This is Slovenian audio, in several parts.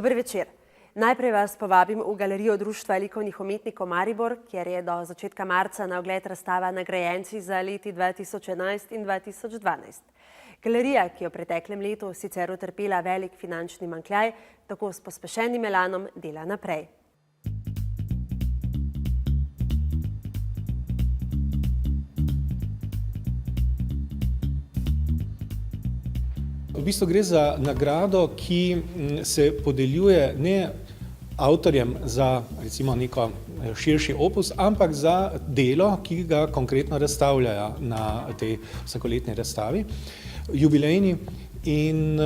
Dober večer. Najprej vas povabim v galerijo Društva likovnih umetnikov Maribor, kjer je do začetka marca na ogled razstava Nagrajenci za leti 2011 in 2012. Galerija, ki je v preteklem letu sicer utrpela velik finančni mankljaj, tako s pospešenim elanom dela naprej. V bistvu gre za nagrado, ki se podeljuje ne avtorjem za recimo neko širši opus, ampak za delo, ki ga konkretno razstavljajo na tej vsakoletni razstavi, jubilejni. In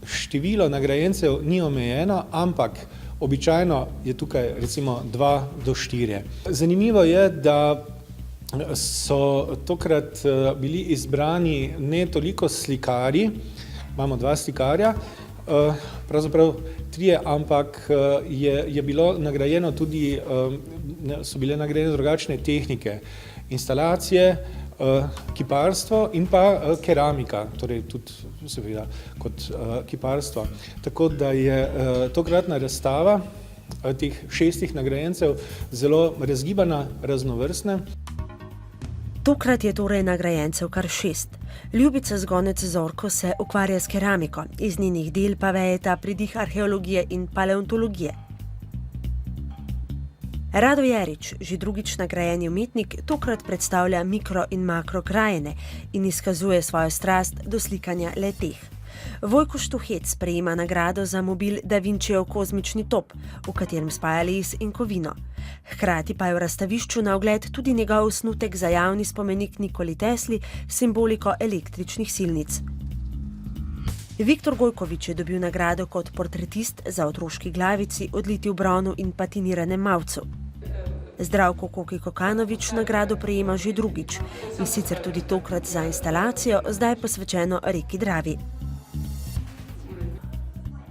število nagrajencev ni omejeno, ampak običajno je tukaj recimo 2 do 4. Zanimivo je, da so tokrat bili izbrani ne toliko slikarji, imamo 2 slikarja, pravzaprav 3, ampak je bilo nagrajeno tudi, so bile nagrajene drugačne tehnike, instalacije, kiparstvo in pa keramika, torej tudi seveda kot kiparstvo. Tako da je tokratna razstava teh 6 nagrajencev zelo razgibana, raznovrstna. Tokrat je torej nagrajencev kar 6. Ljubica Zgonec Zorko se ukvarja s keramiko, iz njenih del pa vejeta pridih arheologije in paleontologije. Rado Jerič, že drugič nagrajeni umetnik, tokrat predstavlja mikro in makro krajine in izkazuje svojo strast do slikanja le-teh. Vojko Štuhec prejema nagrado za mobil Da Vincijev kozmični top, v katerem spaja les in kovino. Hkrati pa je v razstavišču na ogled tudi njegov osnutek za javni spomenik Nikoli Tesli s simboliko električnih silnic. Viktor Gojkovič je dobil nagrado kot portretist za otroški glavici, odliti v bronu in patiniranem mavcu. Zdravko Koki Kokanovič nagrado prejema že drugič, in sicer tudi tokrat za instalacijo, zdaj posvečeno reki Dravi.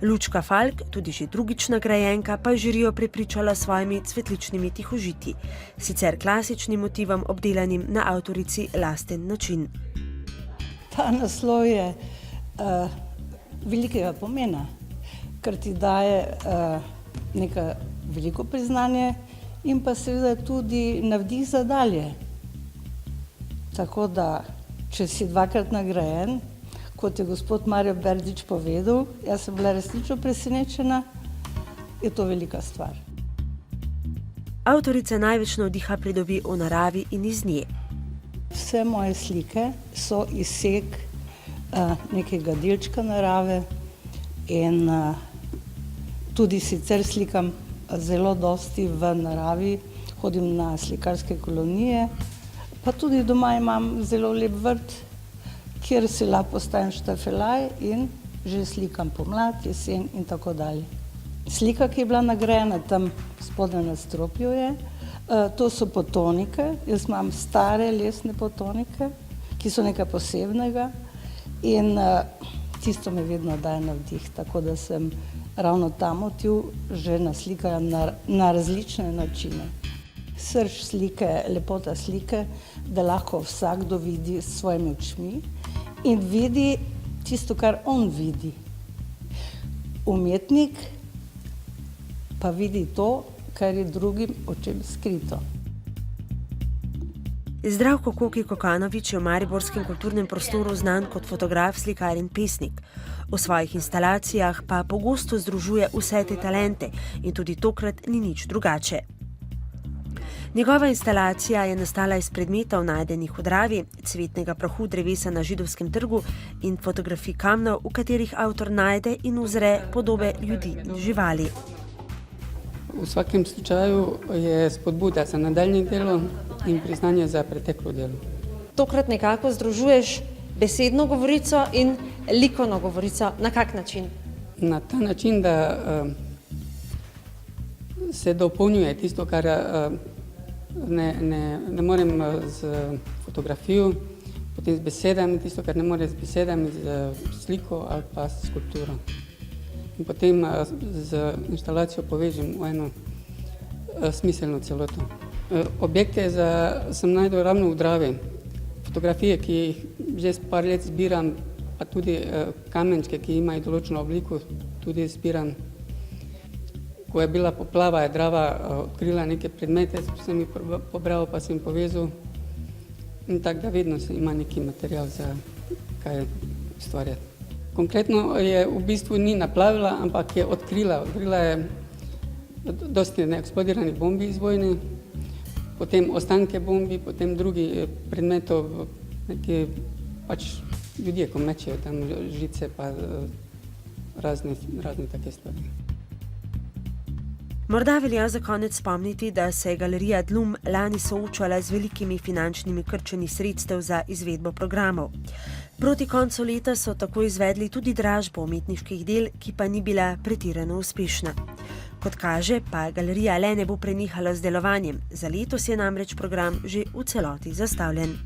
Lučka Falk, tudi že drugič nagrajenka, pa je žirijo prepričala s svojimi cvetličnimi tihožitji, sicer klasičnim motivom obdelanim na avtorici lasten način. Ta naslov je velikega pomena, ker ti daje neko veliko priznanje in pa seveda tudi navdih za dalje. Tako da, če si 2-krat nagrajen, kot je gospod Mario Berdič povedal, jaz sem bila resnično presenečena, je to velika stvar. Avtorica največ navdiha pridobi v naravi in iz nje. Vse moje slike so izsek nekega delčka narave in tudi sicer slikam zelo dosti v naravi, hodim na slikarske kolonije, pa tudi doma imam zelo lep vrt, kjer si lahko postavim štafelaj in že slikam pomlad, jesen in tako dalje. Slika, ki je bila nagrajena tam spodaj na stropju je, to so potonike, jaz imam stare lesne potonike, ki so nekaj posebnega in tisto me vedno daje navdih, tako da sem ravno ta motiv že naslikala na različne načine. Srž slike, lepota slike, da lahko vsakdo vidi s svojimi očmi in vidi tisto, kar on vidi. Umetnik pa vidi to, kar je drugim očem skrito. Zdravko Koki Kokanovič je v mariborskem kulturnem prostoru znan kot fotograf, slikar in pesnik. V svojih instalacijah pa pogosto združuje vse te talente in tudi tokrat ni nič drugače. Njegova instalacija je nastala iz predmetov najdenih v Dravi, cvetnega prahu drevesa na Židovskem trgu in fotografij kamnov, v katerih avtor najde in uzre podobe ljudi in živali. V vsakem slučaju je spodbuda za nadaljnje delo in priznanje za preteklo delo. Tokrat nekako združuješ besedno govorico in likovno govorico. Na kak način? Na ta način, da se dopolnjuje tisto, kar ne morem z fotografijo, potem z besedami, tisto, kar ne morem z besedami, z sliko ali pa s skulpturo. In potem z instalacijo povežem v eno smiselno celoto. Objekte sem najdel ravno v Dravi. Fotografije, ki jih že par let zbiram, pa tudi kamenčke, ki imajo določeno obliko, tudi zbiram. Ko je bila poplava, je Drava odkrila neke predmete, sem jih pobral, pa sem jih povezal. In tako da vedno ima neki material za kaj ustvarjati. Konkretno je v bistvu ni naplavila, ampak je odkrila. Odkrila je dosti neeksplodiranih bombi iz vojne, potem ostanke bombi, potem drugi predmetov, neki pač ljudje, ko mečejo tam žice, pa razne take stvari. Morda velja za konec spomniti, da se je galerija Dlum lani soočala z velikimi finančnimi krčenji sredstev za izvedbo programov. Proti koncu leta so tako izvedli tudi dražbo umetniških del, ki pa ni bila pretirano uspešna. Kot kaže, pa galerija le ne bo prenehala z delovanjem. Za letos je namreč program že v celoti zastavljen.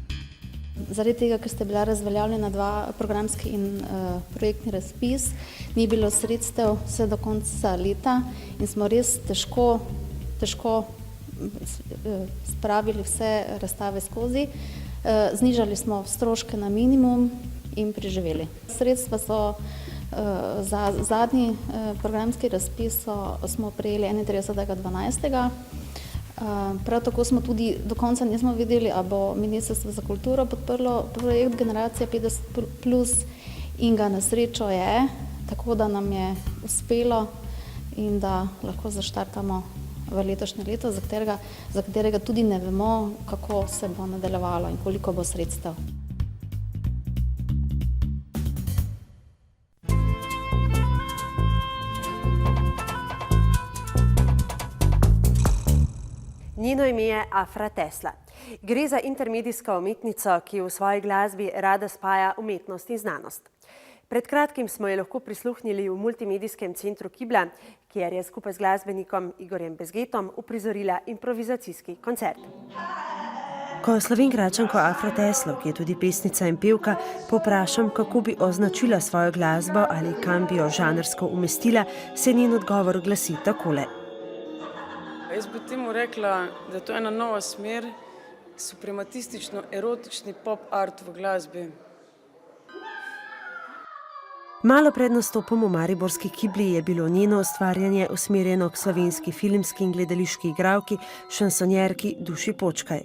Zaradi tega, ker sta bila razveljavljena 2 programski in projektni razpis, ni bilo sredstev vse do konca leta in smo res težko spravili vse razstave skozi. Znižali smo stroške na minimum in preživeli. Sredstva so za zadnji programski razpis smo prejeli 31.12. Prav tako smo tudi do konca nismo videli, ali bo Ministrstvo za kulturo podprlo projekt Generacija 50+ in ga na srečo je, tako da nam je uspelo in da lahko zaštartamo v letošnje leto, za katerega tudi ne vemo, kako se bo nadaljevalo in koliko bo sredstev. Njeno ime je Afra Tesla. Gre za intermedijsko umetnico, ki v svoji glasbi rada spaja umetnost in znanost. Pred kratkim smo jo lahko prisluhnili v multimedijskem centru Kibla, kjer je skupaj z glasbenikom Igorjem Bezgetom uprizorila improvizacijski koncert. Ko Slovenjgračanko Afro Teslo, ki je tudi pesnica in pevka, povprašam, kako bi označila svojo glasbo ali kam bi jo žanrsko umestila, se njen odgovor glasi takole. Jaz bi temu rekla, da je to ena nova smer, suprematistično-erotični pop art v glasbi. Malo pred nastopom v mariborski Kibli je bilo njeno ustvarjanje usmerjeno k slovenski filmski in gledališki igralki, šansonjerki Duši Počkaj.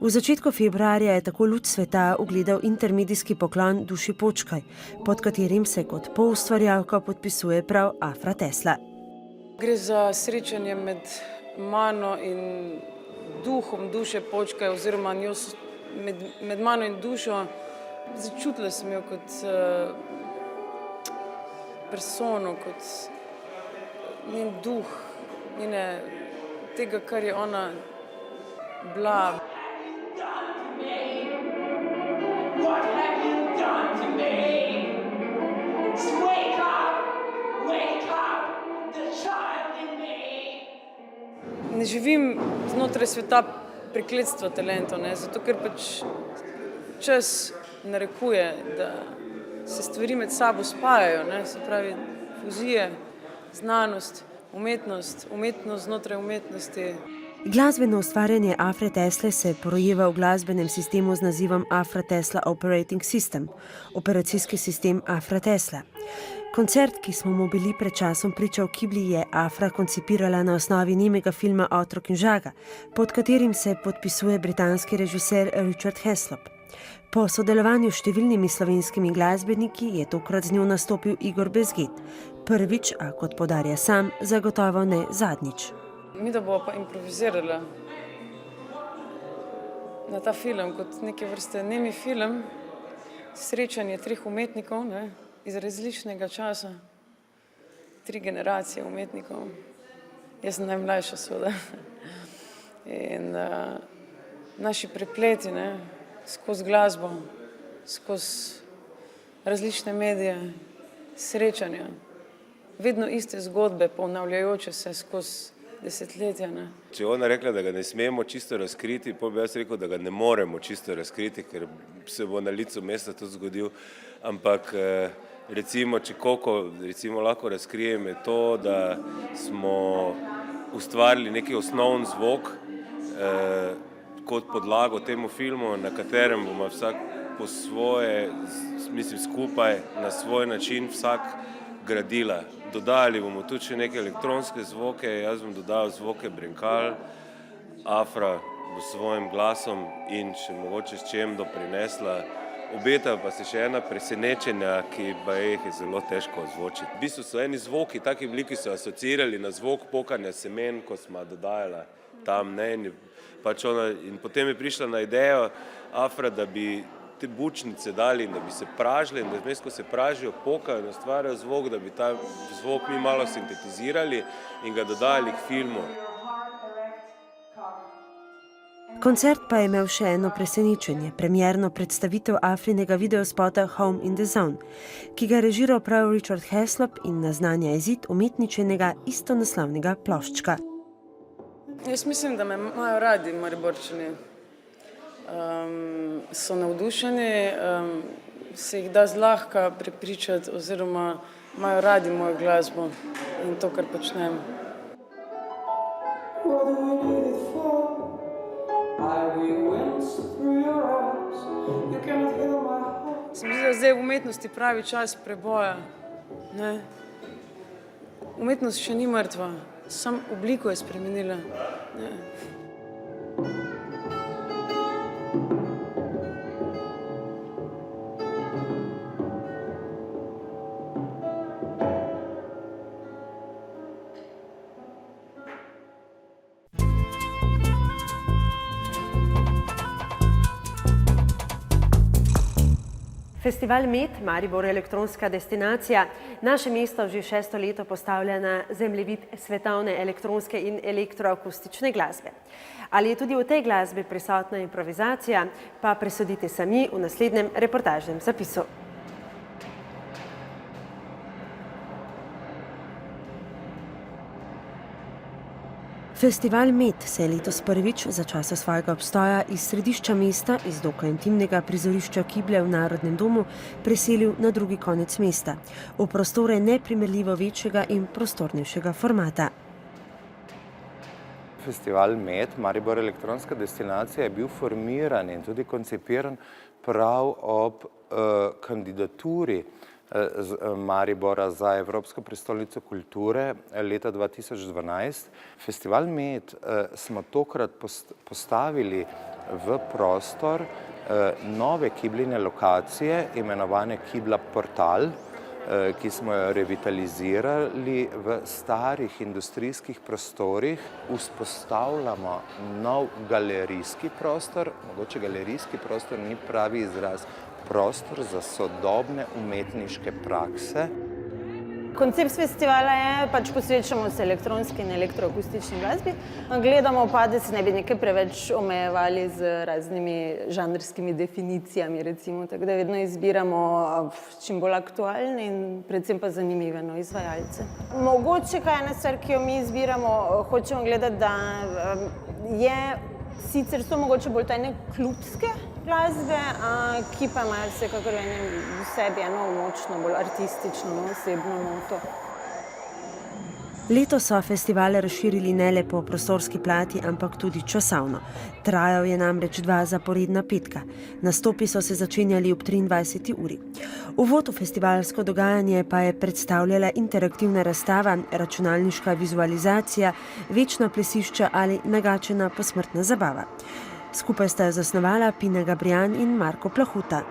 V začetku februarja je tako luč sveta ugledal intermedijski poklon Duši Počkaj, pod katerim se kot poustvarjalka podpisuje prav Afra Tesla. Gre za srečanje med mano in duhom Duše Počkaj, oziroma med mano in dušo. Začutila sem jo kot persono, kot njen duh, tega, kar je ona bila. Ne živim znotraj sveta prekletstva talentov, zato ker pač čas narekuje, da se stvari med sabo spajajo, se pravi fuzije, znanost, umetnost znotraj umetnosti. Glasbeno ustvarjanje Afre Tesle se porojeva v glasbenem sistemu z nazivom Afra Tesla Operating System, operacijski sistem Afra Tesla. Koncert, ki smo mu bili pred časom priča v Kibli, je Afra koncipirala na osnovi nemega filma Otrok in žaga, pod katerim se podpisuje britanski režiser Richard Heslop. Po sodelovanju s številnimi slovenskimi glasbeniki je tokrat z njo nastopil Igor Bezget. Prvič, a kot poudarja sam, zagotovo ne zadnjič. Mi da bova pa improvizirala na ta film kot neke vrste nemi film, srečanje 3 umetnikov, iz različnega časa, 3 generacije umetnikov. Jaz sem najmlajša seveda. In naši prepleti, skozi glasbo, skozi različne medije, srečanja, vedno iste zgodbe, ponavljajoče se skozi desetletja. Če je ona rekla, da ga ne smemo čisto razkriti, potem bi jaz rekel, da ga ne moremo čisto razkriti, ker se bo na licu mesta to zgodil. Ampak recimo, če koliko lahko razkrijem, je to, da smo ustvarili neki osnovni zvok kot podlago temu filmu, na katerem bomo vsak po svoje, skupaj, na svoj način, vsak gradila. Dodali bomo tudi še neke elektronske zvoke, jaz bom dodal zvoke brenkal, Afra bo s svojim glasom in še mogoče s čem doprinesla. Obeta pa se še ena presenečenja, ki pa jih je zelo težko ozvočiti. V bistvu so eni zvoki, taki veliki so asociirali na zvok pokanja semen, ko smo dodajala tam, ne, in potem je prišla na idejo Afra, da bi te bučnice dali in da bi se pražile in da vmes, ko se pražijo, pokajo in ustvarjajo zvok, da bi ta zvok mi malo sintetizirali in ga dodali k filmu. Koncert pa je imel še eno presenečenje, premierno predstavitev Afrinega videospota Home in the Zone, ki ga je režiral prav Richard Heslop in naznanja izid umetničenega istonaslovnega ploščka. Jaz mislim, da me imajo radi Mariborčani. So navdušeni, se jih da zlahka prepričati oziroma imajo radi mojo glasbo in to, kar počnem. Se mi zdi, da zdaj v umetnosti pravi čas preboja. Ne? Umetnost še ni mrtva, samo obliko je spremenila. Ne? Festival Med, Maribor elektronska destinacija, naše mesto že 6. leto postavlja na zemljevid svetovne elektronske in elektroakustične glasbe. Ali je tudi v tej glasbi prisotna improvizacija, pa presodite sami v naslednjem reportažnem zapisu. Festival Med se je letos prvič za časa svojega obstoja iz središča mesta, iz dokaj intimnega prizorišča Kiblje v Narodnem domu, preselil na drugi konec mesta, v prostore neprimerljivo večjega in prostornejšega formata. Festival Med, Maribor elektronska destinacija, je bil formiran in tudi koncipiran prav ob kandidaturi Maribora za Evropsko prestolnico kulture leta 2012. Festival Med smo tokrat postavili v prostor nove kibline lokacije, imenovane Kibla Portal, ki smo jo revitalizirali v starih industrijskih prostorih. Vzpostavljamo nov galerijski prostor, mogoče galerijski prostor ni pravi izraz, prostor za sodobne umetniške prakse. Koncept festivala je, posvečamo se elektronski in elektroakustični glasbi. Gledamo pa, da se ne bi nekaj preveč omejevali z raznimi žanrskimi definicijami, recimo, tako da vedno izbiramo čim bolj aktualne in predvsem pa zanimive izvajalce. Mogoče kaj ena stvar, ki jo mi izbiramo, hočemo gledati, da sicer so mogoče bolj tajne klubske glasbe, ki pa imajo vsekakor v sebi eno močno, bolj artistično, osebno noto. Letos so festivale razširili ne le po prostorski plati, ampak tudi časovno. Trajal je namreč 2 zaporedna petka. Nastopi so se začenjali ob 23. uri. Uvod v festivalsko dogajanje pa je predstavljala interaktivna razstava, računalniška vizualizacija, večna plesišča ali nagačena posmrtna zabava. Skupaj sta jo zasnovala Pina Gabrijan in Marko Plahuta.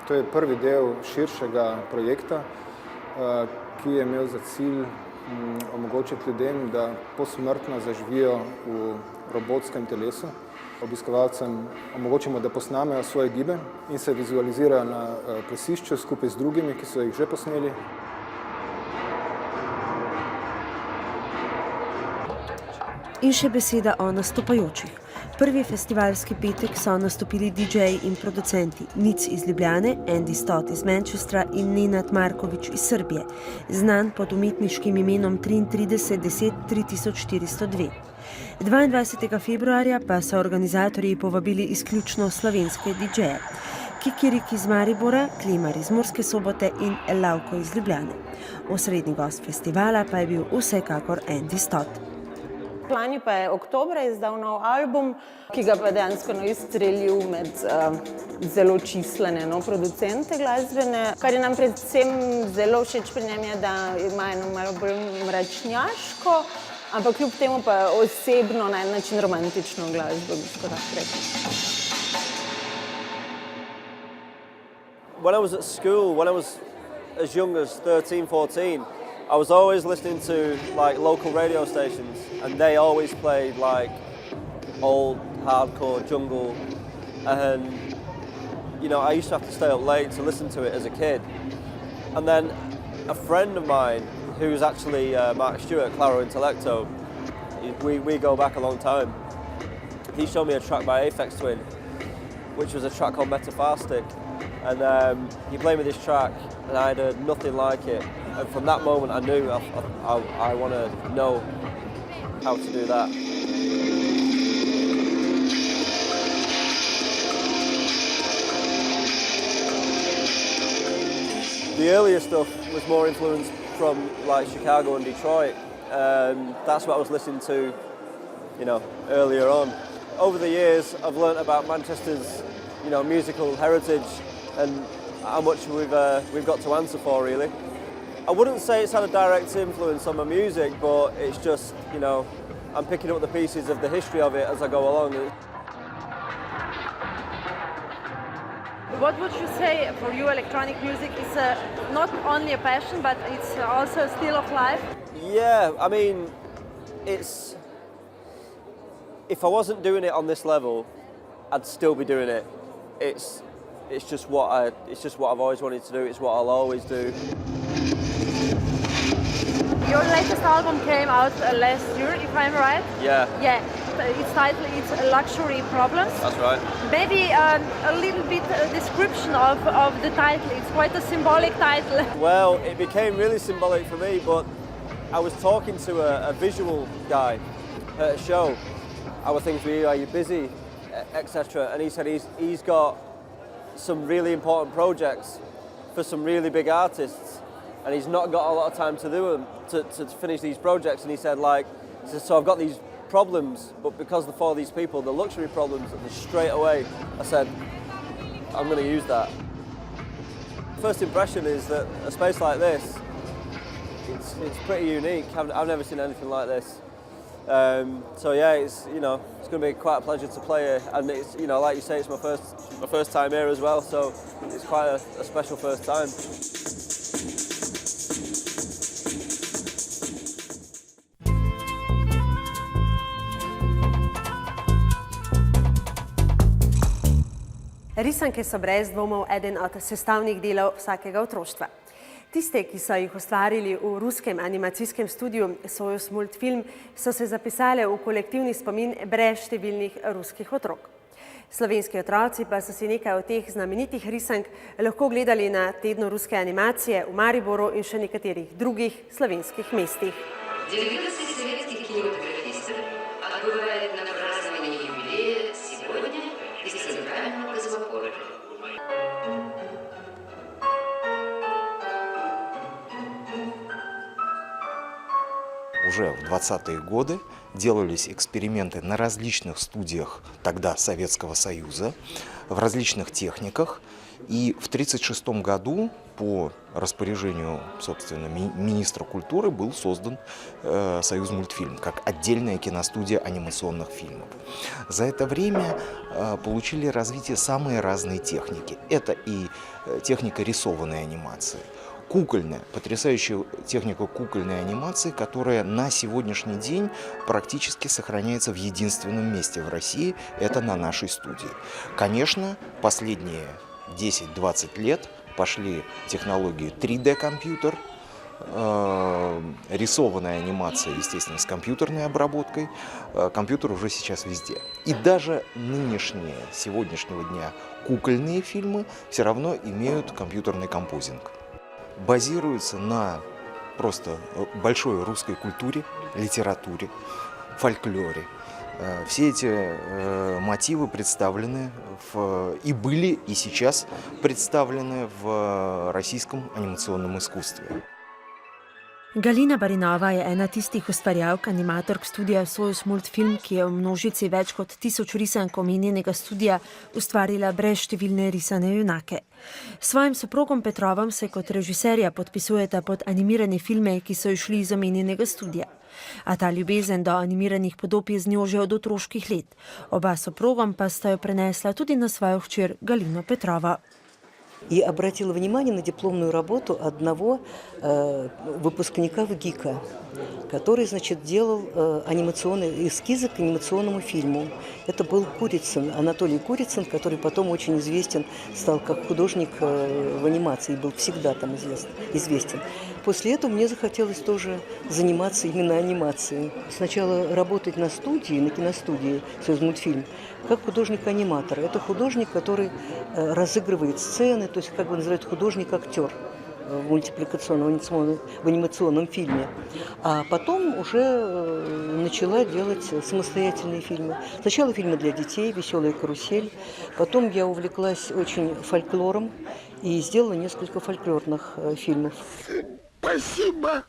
To je prvi del širšega projekta, ki je imel za cilj omogočiti ljudem, da posmrtno zaživijo v robotskem telesu. Obiskovalcem omogočimo, da posnamejo svoje gibe in se vizualizirajo na plesišču skupaj z drugimi, ki so jih že posneli. In še beseda o nastopajočih. Prvi festivalski petek so nastopili DJ-ji in producenti Nic iz Ljubljane, Andy Stott iz Manchestra in Nenad Marković iz Srbije, znan pod umetniškim imenom 3310-3402. 22. februarja pa so organizatorji povabili izključno slovenske DJ-je. Kikirik iz Maribora, Klimar iz Murske Sobote in Elavko iz Ljubljane. Osrednji gost festivala pa je bil vsekakor Andy Stott. Lani pa je oktobra izdal nov album, ki ga pa dejansko izstrelil med zelo čislene producente glasbene. Kar je nam predvsem zelo všeč pri njem je, da ima eno malo bolj mračnjaško, ampak kljub temu pa osebno na en način romantično glasbo, bi tako lahko rekli. When I was at school, when I was as young as 13, 14, I was always listening to like local radio stations, and they always played like old hardcore jungle, and you know I used to have to stay up late to listen to it as a kid. And then a friend of mine, who's actually Mark Stewart, Claro Intellecto, we go back a long time. He showed me a track by Aphex Twin, which was a track called Metaphastic, and he played me this track, and I'd heard nothing like it. And from that moment, I knew I want to know how to do that. The earlier stuff was more influenced from like Chicago and Detroit. That's what I was listening to, you know, earlier on. Over the years, I've learnt about Manchester's, you know, musical heritage and how much we've got to answer for, really. I wouldn't say it's had a direct influence on my music, but it's just, you know, I'm picking up the pieces of the history of it as I go along. What would you say for you electronic music is not only a passion, but it's also a style of life? Yeah, I mean, it's... If I wasn't doing it on this level, I'd still be doing it. It's just what I've always wanted to do. It's what I'll always do. Your latest album came out last year, if I'm right. Yeah. Yeah. Its title is Luxury Problems. That's right. Maybe a little bit description of the title. It's quite a symbolic title. Well, it became really symbolic for me, but I was talking to a visual guy at a show. I was thinking, are you busy, etc. And he said he's got some really important projects for some really big artists, and he's not got a lot of time to do them, to finish these projects. And he said, so I've got these problems, but because for these people, the luxury problems, and straight away I said, I'm going to use that. First impression is that a space like this, it's pretty unique. I've never seen anything like this. So yeah, it's going to be quite a pleasure to play here, and it's, you know, like you say, it's my first time here as well, so it's quite a special first time. Risanke so brez dvomov eden od sestavnih delov vsakega otroštva. Tiste, ki so jih ustvarili v ruskem animacijskem studiu Sojuz Multfilm, so se zapisale v kolektivni spomin brez številnih ruskih otrok. Slovenski otroci pa so si nekaj od teh znamenitih risank lahko gledali na Tednu ruske animacije v Mariboru in še nekaterih drugih slovenskih mestih. 90 советских кинематографистов отбывает на празднование юбилея сегодня из Центрального космопорта. Уже в 20-е годы делались эксперименты на различных студиях тогда Советского Союза, в различных техниках. И в 1936 году по распоряжению, собственно, министра культуры был создан Союз Мультфильм как отдельная киностудия анимационных фильмов. За это время получили развитие самые разные техники. Это и техника рисованной анимации, кукольная, потрясающая техника кукольной анимации, которая на сегодняшний день практически сохраняется в единственном месте в России, это на нашей студии. Конечно, последние 10-20 лет пошли технологии 3D-компьютер, рисованная анимация, естественно, с компьютерной обработкой. Компьютер уже сейчас везде. И даже нынешние, сегодняшнего дня кукольные фильмы все равно имеют компьютерный композинг. Базируются на просто большой русской культуре, литературе, фольклоре. Все эти мотивы представлены и были, и сейчас представлены в российском анимационном искусстве. Galina Barinova je ena tistih ustvarjalk animatork studia Sojus Multfilm, ki je v množici več kot 1000 risank omenjenega studia ustvarila brezštevilne risane junake. S svojim soprogom Petrovom se kot režiserja podpisujeta pod animirane filme, ki so išli iz omenjenega studia. A ta ljubezen do animiranih podob je z njo že od otroških let. Oba soprogom pa sta jo prenesla tudi na svojo hčer Galino Petrovo. И обратила внимание на дипломную работу одного выпускника ВГИКа, который, значит, делал анимационные эскизы к анимационному фильму. Это был Курицын, Анатолий Курицын, который потом очень известен, стал как художник в анимации, был всегда там известен. После этого мне захотелось тоже заниматься именно анимацией. Сначала работать на студии, на киностудии «Союзмультфильм», как художник-аниматор. Это художник, который разыгрывает сцены, то есть как бы называют художник-актер в мультипликационном, в анимационном фильме. А потом уже начала делать самостоятельные фильмы. Сначала фильмы для детей, «Веселая карусель». Потом я увлеклась очень фольклором и сделала несколько фольклорных фильмов. Спасибо.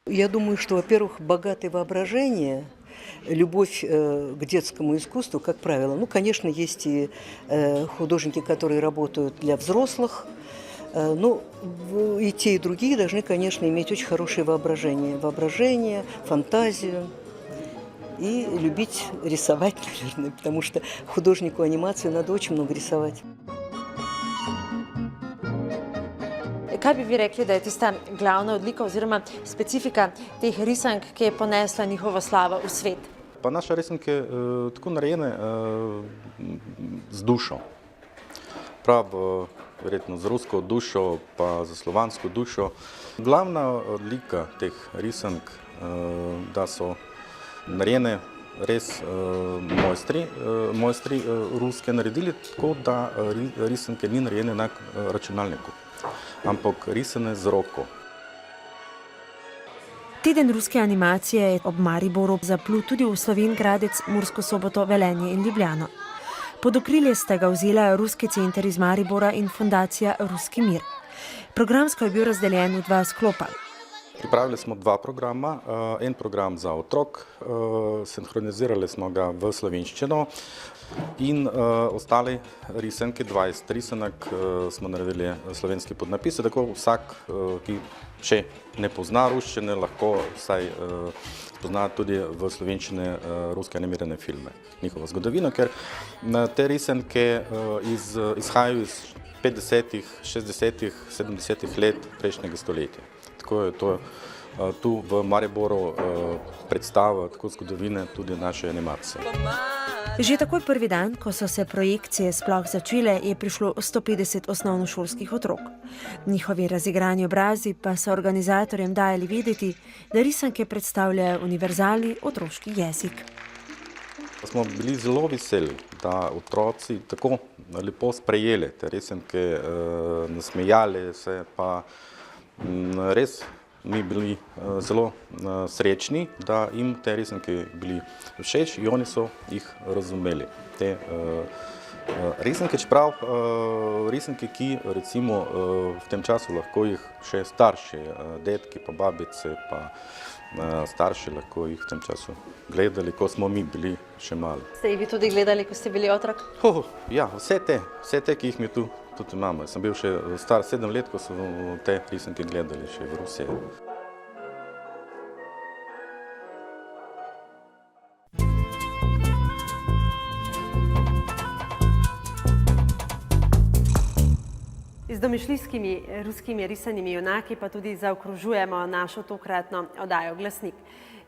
Я думаю, что, во-первых, богатое воображение, любовь к детскому искусству, как правило. Ну, конечно, есть и художники, которые работают для взрослых, но и те, и другие должны, конечно, иметь очень хорошее воображение, фантазию и любить рисовать, наверное, потому что художнику анимации надо очень много рисовать. Kaj bi vi rekli, da je tista glavna odlika oziroma specifika teh risank, ki je ponesla njihovo slavo v svet? Pa naše risanke tako narejene z dušo. Prav, verjetno z rusko dušo, pa za slovansko dušo. Glavna odlika teh risank, da so narejene res mojstri ruske naredili tako, da risanke ni narejene na računalniku, ampak risane z roko. Teden ruske animacije je ob Mariboru zaplul tudi v Slovenj Gradec, Mursko Soboto, Velenje in Ljubljano. Pod okrilje sta ga vzela Ruski center iz Maribora in fundacija Ruski mir. Programsko je bil razdeljen v 2 sklopa. Pripravili smo 2 programa, en program za otrok, sinhronizirali smo ga v slovenščino in ostali risanke, 20 risanek smo naredili slovenski podnapise, tako vsak, ki še ne pozna ruščine, lahko vsaj spozna tudi v slovenščine ruske animirane filme, njihovo zgodovino, ker te risanke izhajajo iz 50., 60., 70. let prejšnjega stoletja. Tako je to tu v Mariboru predstava tako zgodovine tudi naše animacije. Že takoj prvi dan, ko so se projekcije sploh začele, je prišlo 150 osnovnošolskih otrok. Njihovi razigrani obrazi pa so organizatorjem dajali vedeti, da risanke predstavljajo univerzalni otroški jezik. Smo bili zelo veseli, da otroci tako lepo sprejeli te risanke, nasmejali se, pa res mi bili zelo srečni, da jim te risanke bili všeč in oni so jih razumeli. Te risanke, čeprav risanke, ki recimo v tem času lahko jih še starši, detki pa babice pa starši lahko jih v tem času gledali, ko smo mi bili še mali. Ste jih vi tudi gledali, ko ste bili otrok? Ja, vse te, ki jih mi tu tudi imamo. Sem bil še star 7 let, ko so te risanke gledali še v Rusiji. Z domišljijskimi ruskimi risanimi junaki pa tudi zaokrožujemo našo tokratno oddajo Glasnik.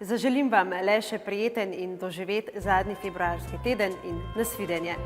Zaželim vam le še prijeten in doživet zadnji februarski teden in nasvidenje.